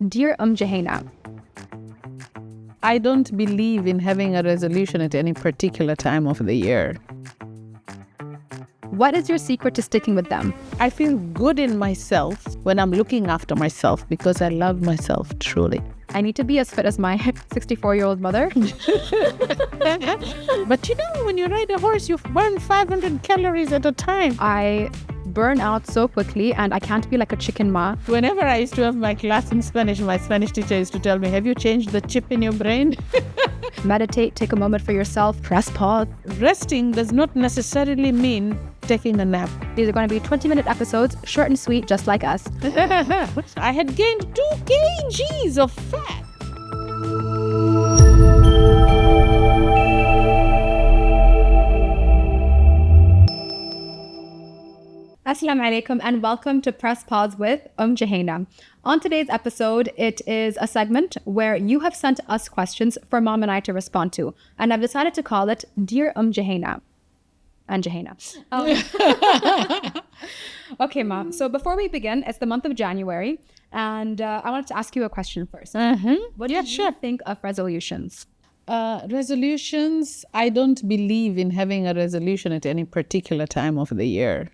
Dear Jouhayna, I don't believe in having a resolution at any particular time of the year. what is your secret to sticking with them? I feel good in myself when I'm looking after myself because I love myself truly. I need to be as fit as my 64-year-old mother. But when you ride a horse, you burn 500 calories at a time. I burn out so quickly and I can't be like a chicken ma. Whenever I used to have my class in Spanish, my Spanish teacher used to tell me, have you changed the chip in your brain? Meditate, take a moment for yourself, press pause. Resting does not necessarily mean taking a nap. These are going to be 20-minute episodes, short and sweet, just like us. I had gained 2 kgs of fat. Assalamu alaikum and welcome to Press Pause with Jouhayna. On today's episode, it is a segment where you have sent us questions for Mom and I to respond to. And I've decided to call it Dear Jouhayna. And Jouhayna. Okay, Mom. So before we begin, it's the month of January. And I wanted to ask you a question first. What do you think of resolutions? Resolutions, I don't believe in having a resolution at any particular time of the year.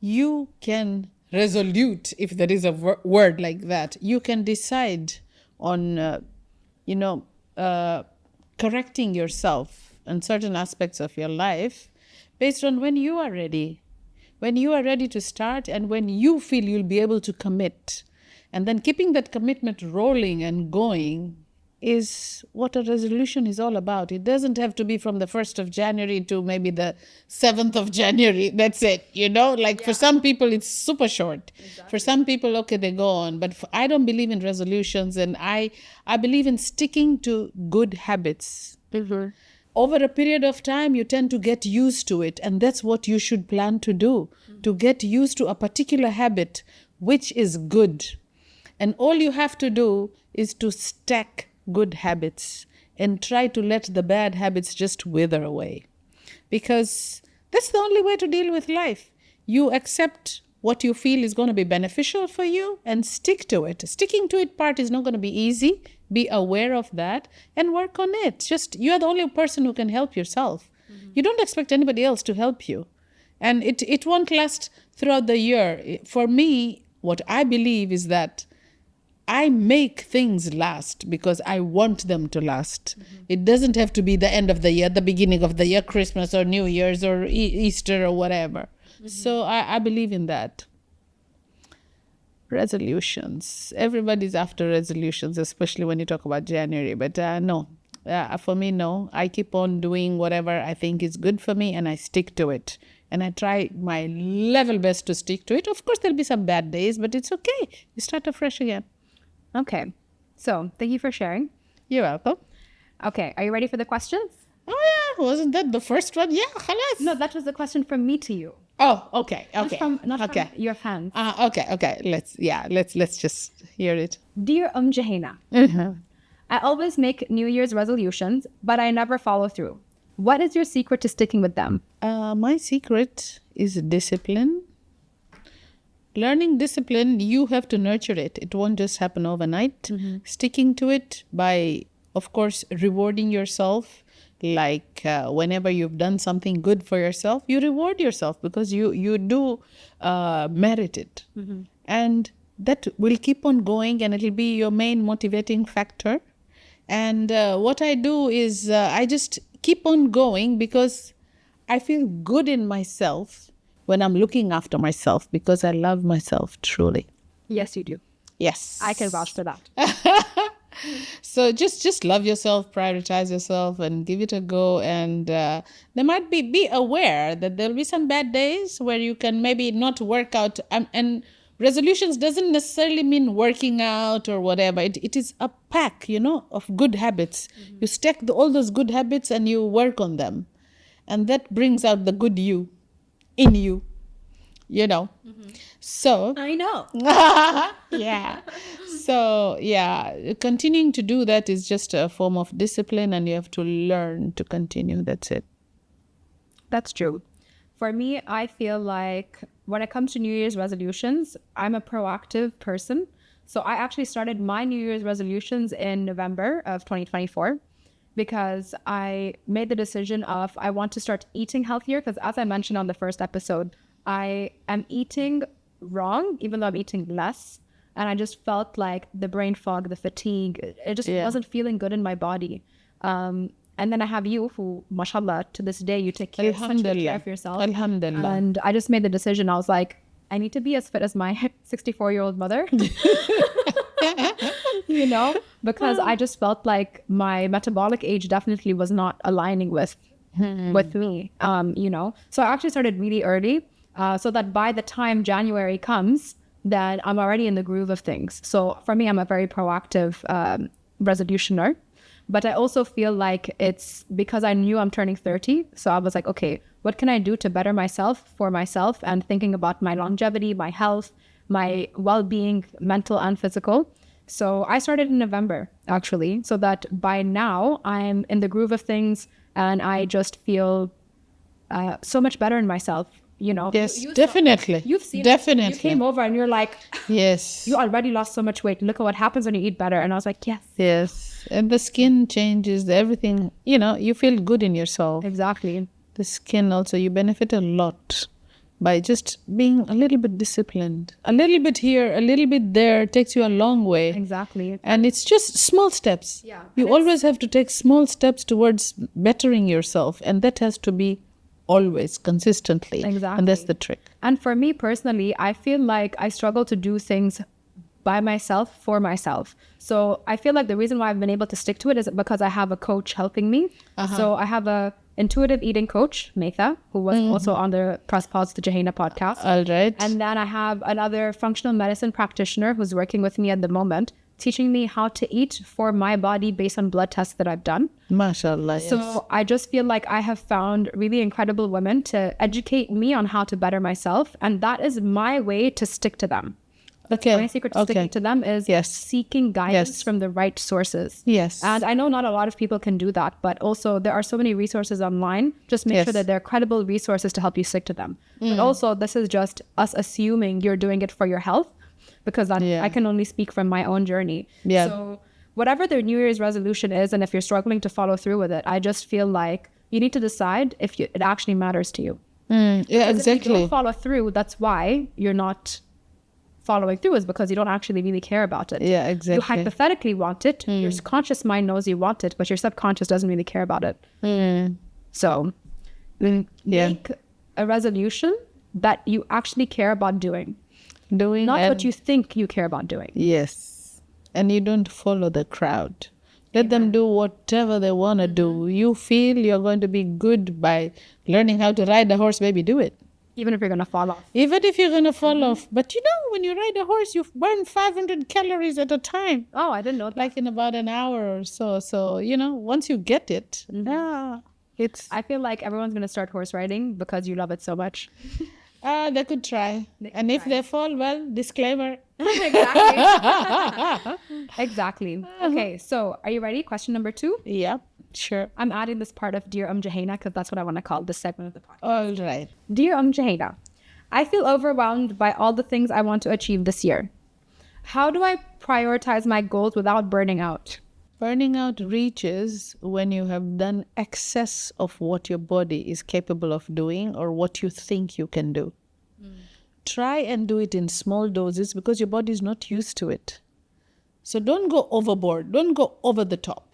You can resolute, if there is a word like that. You can decide on, correcting yourself in certain aspects of your life based on when you are ready. When you are ready to start and when you feel you'll be able to commit. And then keeping that commitment rolling and going is what a resolution is all about. It doesn't have to be from the 1st of January to maybe the 7th of January. That's it. For some people, it's super short. Exactly. For some people, okay, they go on. But I don't believe in resolutions. And I believe in sticking to good habits. Mm-hmm. Over a period of time, you tend to get used to it. And that's what you should plan to do, to get used to a particular habit, which is good. And all you have to do is to stack good habits and try to let the bad habits just wither away. Because that's the only way to deal with life. You accept what you feel is going to be beneficial for you and stick to it. Sticking to it part is not going to be easy. Be aware of that and work on it. You're the only person who can help yourself. Mm-hmm. You don't expect anybody else to help you. And it won't last throughout the year. For me, what I believe is that I make things last because I want them to last. Mm-hmm. It doesn't have to be the end of the year, the beginning of the year, Christmas or New Year's or Easter or whatever. Mm-hmm. So I believe in that. Resolutions. Everybody's after resolutions, especially when you talk about January. But no, for me, no. I keep on doing whatever I think is good for me and I stick to it. And I try my level best to stick to it. Of course, there'll be some bad days, but it's okay. You start afresh again. Okay. So, thank you for sharing. You're welcome. Okay. Are you ready for the questions? Oh, yeah. Wasn't that the first one? Yeah, khalas. No, that was the question from me to you. Oh, okay. Not from your fans. Okay. Let's just hear it. Dear Jouhayna, I always make New Year's resolutions, but I never follow through. What is your secret to sticking with them? My secret is discipline. Learning discipline, you have to nurture it. It won't just happen overnight. Mm-hmm. Sticking to it by, of course, rewarding yourself. Like whenever you've done something good for yourself, you reward yourself because you do merit it. Mm-hmm. And that will keep on going and it'll be your main motivating factor. And what I do is I just keep on going because I feel good in myself when I'm looking after myself because I love myself truly. Yes, you do. Yes. I can vouch for that. So just love yourself, prioritize yourself and give it a go. And there might be aware that there'll be some bad days where you can maybe not work out. And resolutions doesn't necessarily mean working out or whatever. It is a pack, of good habits. Mm-hmm. You stack all those good habits and you work on them. And that brings out the good you in you, Mm-hmm. So I know. Yeah. So continuing to do that is just a form of discipline and you have to learn to continue. That's it. That's true. For me, I feel like when it comes to New Year's resolutions, I'm a proactive person. So I actually started my New Year's resolutions in November of 2024 because I made the decision of I want to start eating healthier because as I mentioned on the first episode, I am eating wrong, even though I'm eating less. And I just felt like the brain fog, the fatigue, it just wasn't feeling good in my body. And then I have you who, mashallah, to this day, you take care, such good care of yourself. Alhamdulillah. And I just made the decision. I was like, I need to be as fit as my 64-year-old mother. You know, because I just felt like my metabolic age definitely was not aligning with me, you know. So I actually started really early so that by the time January comes, that I'm already in the groove of things. So for me, I'm a very proactive resolutioner. But I also feel like it's because I knew I'm turning 30. So I was like, okay, what can I do to better myself for myself and thinking about my longevity, my health, my well-being, mental and physical. So I started in November, actually, so that by now I'm in the groove of things and I just feel so much better in myself. You know, yes, definitely. You've seen definitely. You came over and you're like, yes, you already lost so much weight. Look at what happens when you eat better. And I was like, yes. And the skin changes, everything, you know, you feel good in yourself. Exactly. The skin also, you benefit a lot by just being a little bit disciplined. A little bit here, a little bit there takes you a long way. Exactly. And it's just small steps. Yeah. You always have to take small steps towards bettering yourself. And that has to be always, consistently. Exactly. And that's the trick. And for me personally, I feel like I struggle to do things by myself, for myself. So I feel like the reason why I've been able to stick to it is because I have a coach helping me. So I have a intuitive eating coach, Metha, who was also on the Press Pause the Jouhayna podcast. All right. And then I have another functional medicine practitioner who's working with me at the moment, teaching me how to eat for my body based on blood tests that I've done. MashaAllah. Yes. So I just feel like I have found really incredible women to educate me on how to better myself. And that is my way to stick to them. Okay. My secret to sticking to them is seeking guidance from the right sources. Yes. And I know not a lot of people can do that, but also there are so many resources online. Just make sure that they're credible resources to help you stick to them. But also this is just us assuming you're doing it for your health, because I can only speak from my own journey. Yeah. So whatever the New Year's resolution is, and if you're struggling to follow through with it, I just feel like you need to decide if it actually matters to you. Yeah, Because exactly. if you don't follow through, that's why you're not following through, is because you don't actually really care about it. Yeah, exactly. You hypothetically want it. Your conscious mind knows you want it, but your subconscious doesn't really care about it. So make a resolution that you actually care about doing. Not what you think you care about doing. Yes. And you don't follow the crowd. Let them do whatever they want to do. You feel you're going to be good by learning how to ride a horse, baby, do it. Even if you're going to fall off. Even if you're going to fall off. But you know, when you ride a horse, you burn 500 calories at a time. Oh, I didn't know that. Like in about an hour or so. So, you know, once you get it, I feel like everyone's going to start horse riding because you love it so much. They could try. And if they fall, well, disclaimer. Exactly. Okay, so are you ready? Question number 2. Yeah, sure. I'm adding this part of Dear Jouhayna because that's what I want to call this segment of the podcast. All right. Dear Jouhayna, I feel overwhelmed by all the things I want to achieve this year. How do I prioritize my goals without burning out? Burning out reaches when you have done excess of what your body is capable of doing or what you think you can do. Try and do it in small doses because your body is not used to it. So don't go overboard. Don't go over the top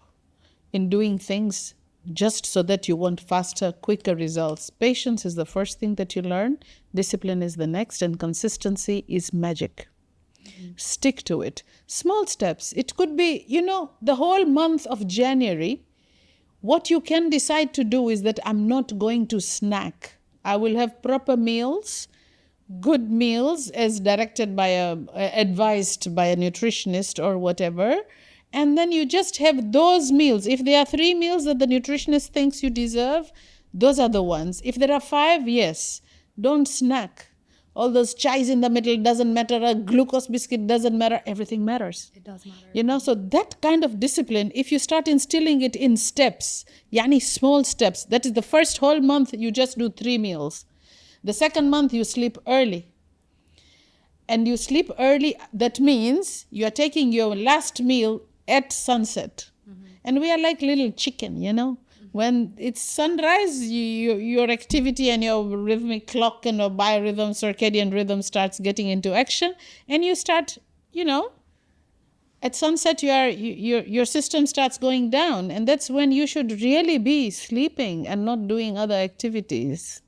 in doing things just so that you want faster, quicker results. Patience is the first thing that you learn. Discipline is the next, and consistency is magic. Stick to it. Small steps. It could be, you know, the whole month of January. What you can decide to do is that I'm not going to snack. I will have proper meals, good meals as directed by advised by a nutritionist or whatever. And then you just have those meals. If there are 3 meals that the nutritionist thinks you deserve, those are the ones. If there are 5, yes, don't snack. All those chais in the middle doesn't matter. A glucose biscuit doesn't matter. Everything matters. It does matter. You know, so that kind of discipline, if you start instilling it in steps, yani small steps, that is the first whole month you just do 3 meals. The second month you sleep early. and you sleep early, that means you are taking your last meal at sunset. And we are like little chicken, When it's sunrise, your activity and your rhythmic clock and your biorhythm, circadian rhythm starts getting into action, and you start, at sunset your system starts going down, and that's when you should really be sleeping and not doing other activities,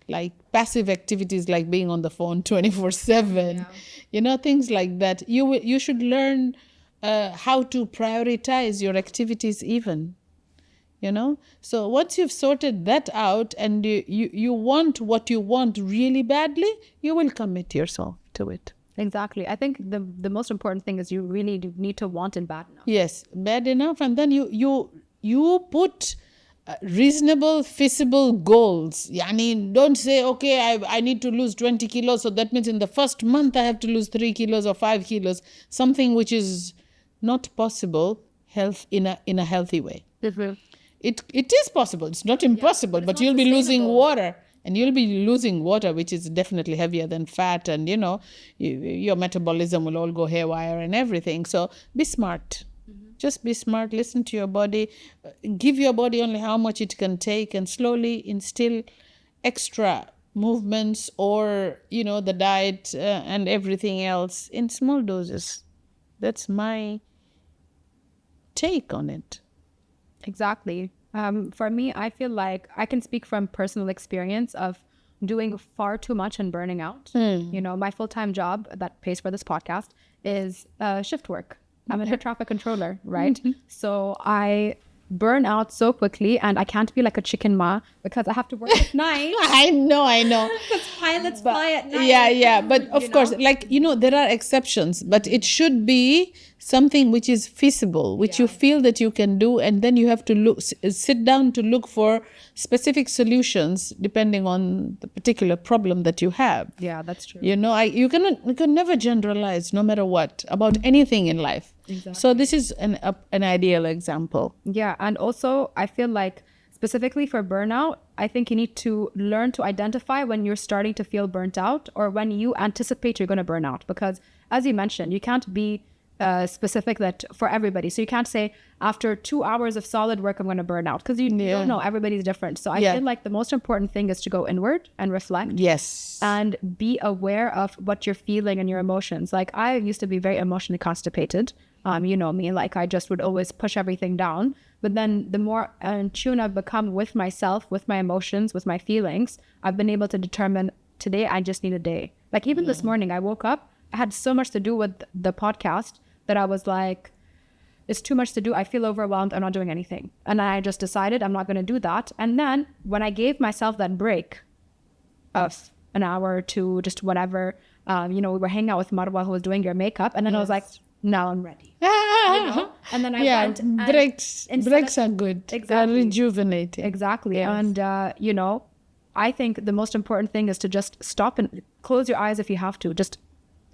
like passive activities like being on the phone 24/7, things like that. You should learn how to prioritize your activities even, So once you've sorted that out and you want what you want really badly, you will commit yourself to it. Exactly. I think the most important thing is you really do need to want it bad enough. Yes, bad enough. And then you put reasonable, feasible goals. Don't say, okay, I need to lose 20 kilos. So that means in the first month I have to lose 3 kilos or 5 kilos. Something which is not possible in a healthy way. Mm-hmm. It is possible. It's not impossible, but you'll be losing water. And you'll be losing water, which is definitely heavier than fat. And, your metabolism will all go haywire and everything. So be smart. Mm-hmm. Just be smart. Listen to your body. Give your body only how much it can take, and slowly instill extra movements or, the diet and everything else in small doses. That's my take on it. Exactly. For me, I feel like I can speak from personal experience of doing far too much and burning out. My full-time job that pays for this podcast is shift work. I'm a traffic controller, right? So I burn out so quickly, and I can't be like a chicken ma because I have to work at night. I know. Because pilots fly at night. Yeah. But of course, there are exceptions, but it should be something which is feasible, which you feel that you can do, and then you have to sit down to look for specific solutions depending on the particular problem that you have. Yeah, that's true. You can never generalize, no matter what, about anything in life. Exactly. So this is an ideal example. Yeah, and also I feel like specifically for burnout, I think you need to learn to identify when you're starting to feel burnt out or when you anticipate you're going to burn out. Because as you mentioned, you can't be specific that for everybody. So you can't say after 2 hours of solid work, I'm going to burn out, because you don't know, everybody's different. So I feel like the most important thing is to go inward and reflect. Yes. And be aware of what you're feeling and your emotions. Like I used to be very emotionally constipated. You know me, like I just would always push everything down. But then the more in tune I've become with myself, with my emotions, with my feelings, I've been able to determine today I just need a day. Like even this morning I woke up, I had so much to do with the podcast that I was like, it's too much to do. I feel overwhelmed. I'm not doing anything. And I just decided I'm not going to do that. And then when I gave myself that break of an hour or two, just whatever, we were hanging out with Marwa, who was doing your makeup. And then I was like, now I'm ready. And then I went. And breaks are good. Exactly. They're rejuvenating. Exactly. Yes. And, I think the most important thing is to just stop and close your eyes if you have to. Just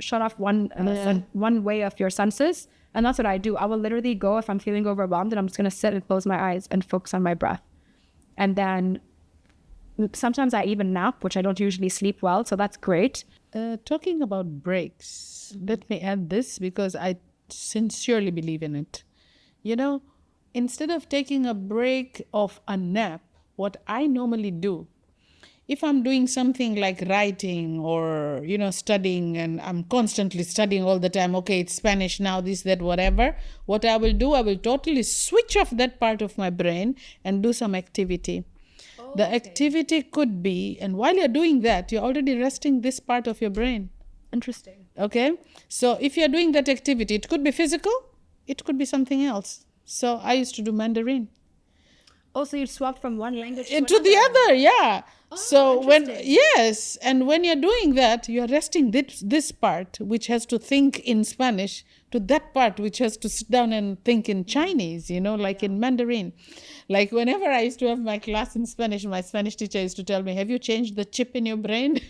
shut off one way of your senses. And that's what I do. I will literally go, if I'm feeling overwhelmed, and I'm just going to sit and close my eyes and focus on my breath. And then sometimes I even nap, which I don't usually sleep well. So that's great. Talking about breaks, let me add this because I sincerely believe in it. Instead of taking a break of a nap, what I normally do, if I'm doing something like writing or, studying, and I'm constantly studying all the time, okay, it's Spanish now, this, that, whatever, what I will do, I will totally switch off that part of my brain and do some activity. Oh, the activity could be, and while you're doing that, you're already resting this part of your brain. Interesting. Okay? So if you're doing that activity, it could be physical, it could be something else. So I used to do Mandarin. Oh, so you swap from one language to the other, yeah. Oh, so and when you're doing that, you're resting this part, which has to think in Spanish, to that part, which has to sit down and think in Chinese, in Mandarin. Like whenever I used to have my class in Spanish, my Spanish teacher used to tell me, have you changed the chip in your brain?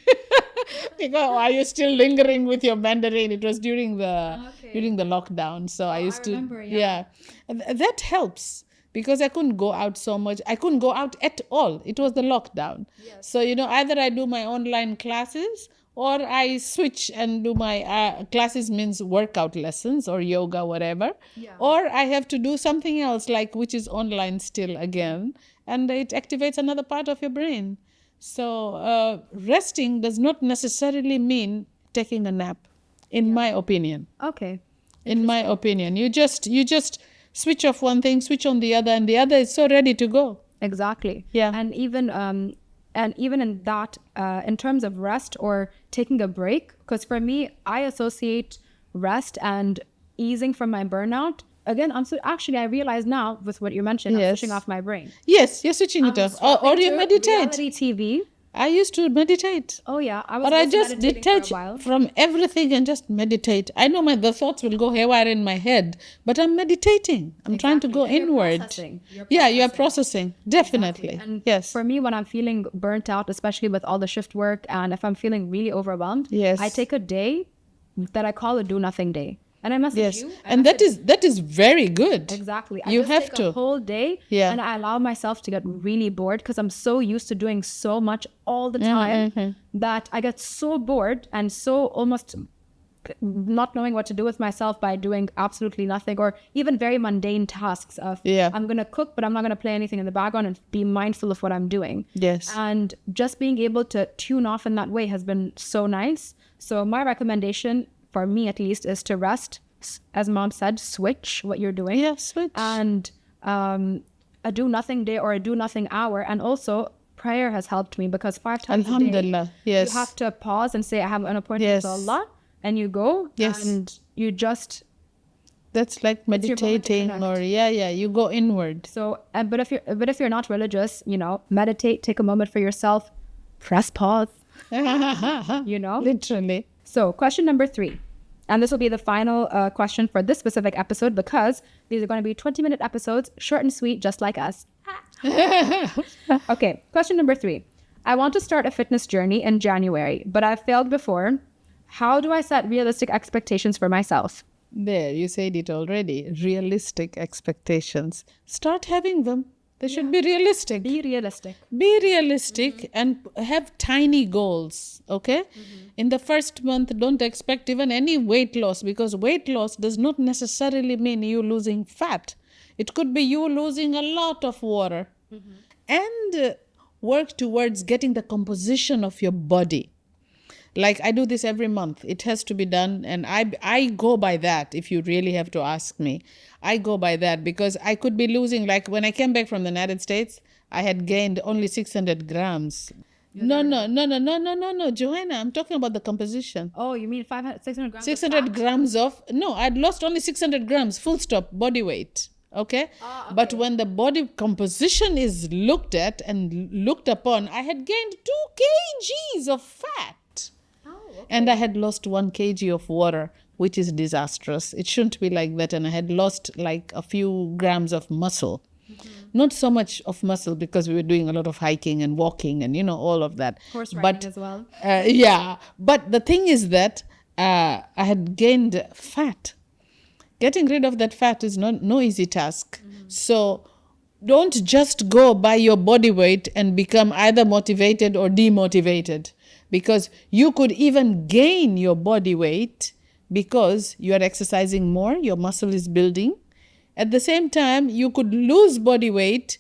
Because are you still lingering with your Mandarin? It was during the lockdown. So I used to, remember, that helps. Because I couldn't go out so much. I couldn't go out at all. It was the lockdown. Yes. So, either I do my online classes or I switch and do my classes, means workout lessons or yoga, whatever. Or I have to do something else, like which is online still again, and it activates another part of your brain. So resting does not necessarily mean taking a nap, in my opinion. Okay. In my opinion, you just switch off one thing, switch on the other, and the other is so ready to go. Exactly. Yeah. And even in that, in terms of rest or taking a break, because for me, I associate rest and easing from my burnout. Again, I realize now with what you mentioned, I'm switching off my brain. Yes, you're switching it off. Or you meditate. Reality TV. I used to meditate. Oh yeah, I just detach from everything and just meditate. I know the thoughts will go haywire in my head, but I'm meditating. I'm trying to go inward. You're processing. Definitely. And yes. For me, when I'm feeling burnt out, especially with all the shift work, and if I'm feeling really overwhelmed, I take a day that I call a do nothing day. And I message you. And that is very good. Exactly. You have to. A whole day. And I allow myself to get really bored because I'm so used to doing so much all the time that I get so bored and so almost not knowing what to do with myself by doing absolutely nothing, or even very mundane tasks of I'm going to cook, but I'm not going to play anything in the background and be mindful of what I'm doing. Yes. And just being able to tune off in that way has been so nice. So my recommendation, for me at least, is to rest. As Mom said, switch what you're doing. Yeah, switch. And a do nothing day or a do nothing hour. And also prayer has helped me because 5 times Alhamdulillah, a day, yes. you have to pause and say, I have an appointment with Allah. And you go and you just... That's like meditating, or you go inward. So, but if you're not religious, meditate, take a moment for yourself, press pause, Literally. So question number 3, and this will be the final question for this specific episode because these are going to be 20-minute episodes, short and sweet, just like us. Okay, question number 3. I want to start a fitness journey in January, but I've failed before. How do I set realistic expectations for myself? There, you said it already. Realistic expectations. Start having them. They should be realistic. Be realistic. Be realistic and have tiny goals, okay? In the first month, don't expect even any weight loss, because weight loss does not necessarily mean you losing fat. It could be you losing a lot of water. And work towards getting the composition of your body. Like I do this every month. It has to be done. And I go by that, if you really have to ask me. I go by that because I could be losing, like when I came back from the United States, I had gained only 600 grams. No, Jouhayna, I'm talking about the composition. Oh, you mean 600 grams 600 grams of, no, I'd lost only 600 grams, full stop, body weight. Okay? Okay. But when the body composition is looked at and looked upon, I had gained 2 kgs of fat. And I had lost 1 kg of water, which is disastrous. It shouldn't be like that. And I had lost like a few grams of muscle. Not so much of muscle because we were doing a lot of hiking and walking and, all of that. Horse riding as well. But the thing is that I had gained fat. Getting rid of that fat is no easy task. So don't just go by your body weight and become either motivated or demotivated. Because you could even gain your body weight because you are exercising more, your muscle is building. At the same time, you could lose body weight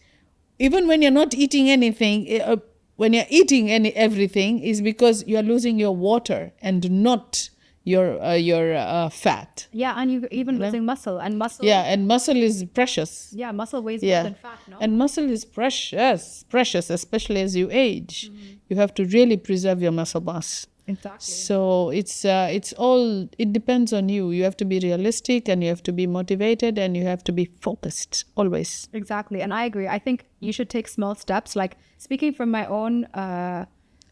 even when you're not eating anything. When you're eating everything is because you're losing your water and not your fat. Yeah, and you're even losing muscle. And muscle. Yeah, and muscle is precious. Yeah, muscle weighs more than fat, no? And muscle is precious, especially as you age. You have to really preserve your muscle mass. Exactly. So it depends on you. You have to be realistic and you have to be motivated and you have to be focused always. Exactly. And I agree. I think you should take small steps. Like speaking from my own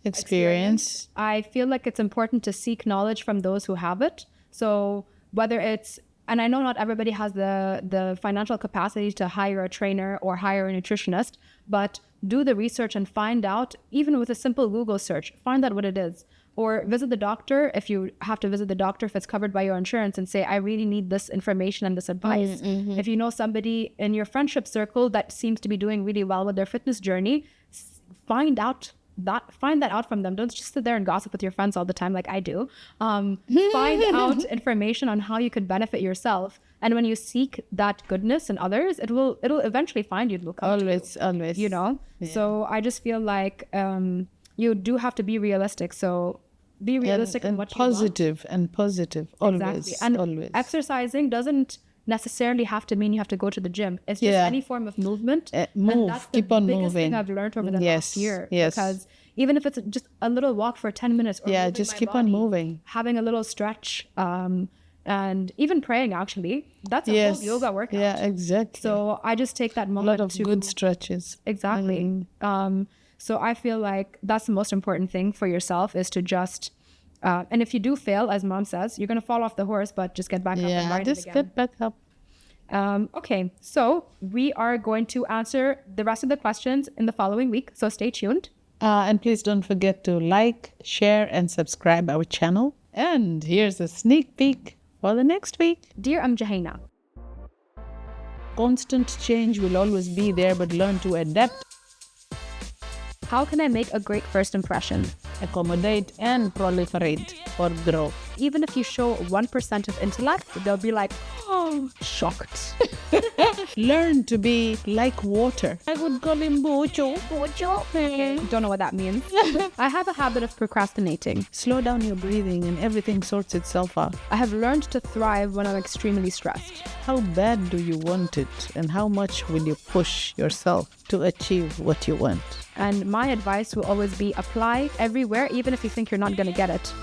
experience, I feel like it's important to seek knowledge from those who have it. So whether it's, and I know not everybody has the financial capacity to hire a trainer or hire a nutritionist, but do the research and find out, even with a simple Google search, find out what it is. Or visit the doctor if you have to visit the doctor, if it's covered by your insurance, and say, I really need this information and this advice. If you know somebody in your friendship circle that seems to be doing really well with their fitness journey, find out find that out from them. Don't just sit there and gossip with your friends all the time like I do. Find out information on how you could benefit yourself. And when you seek that goodness in others, it'll eventually find you. Look up Always. you know. Yeah. So I just feel like you do have to be realistic. So be realistic in what you want. Positive. Always. Exactly. And always. Exercising doesn't necessarily have to mean you have to go to the gym. It's just any form of movement. Move. That's Keep the on biggest moving. thing I've learned over the last year. Yes. Because even if it's just a little walk for 10 minutes, or moving just my keep on body, moving. having a little stretch, and even praying, actually, that's a whole yoga workout. Yeah, exactly. So I just take that a moment lot of to good stretches. exactly. So I feel like that's the most important thing for yourself, is to just and if you do fail, as mom says, you're going to fall off the horse, but just get back up and ride it just again. get back up. Okay, so we are going to answer the rest of the questions in the following week, so stay tuned. And please don't forget to like, share, and subscribe our channel. And here's a sneak peek for the next week. Dear Jouhayna, Constant change will always be there, but learn to adapt, how can I make a great first impression? accommodate, and proliferate or grow. Even if you show 1% of intellect, they'll be like, oh, shocked. Learn to be like water. I would call him Bocho. Don't know what that means. I have a habit of procrastinating. Slow down your breathing and everything sorts itself out. I have learned to thrive when I'm extremely stressed. How bad do you want it, and how much will you push yourself to achieve what you want? And my advice will always be apply everywhere, even if you think you're not going to get it.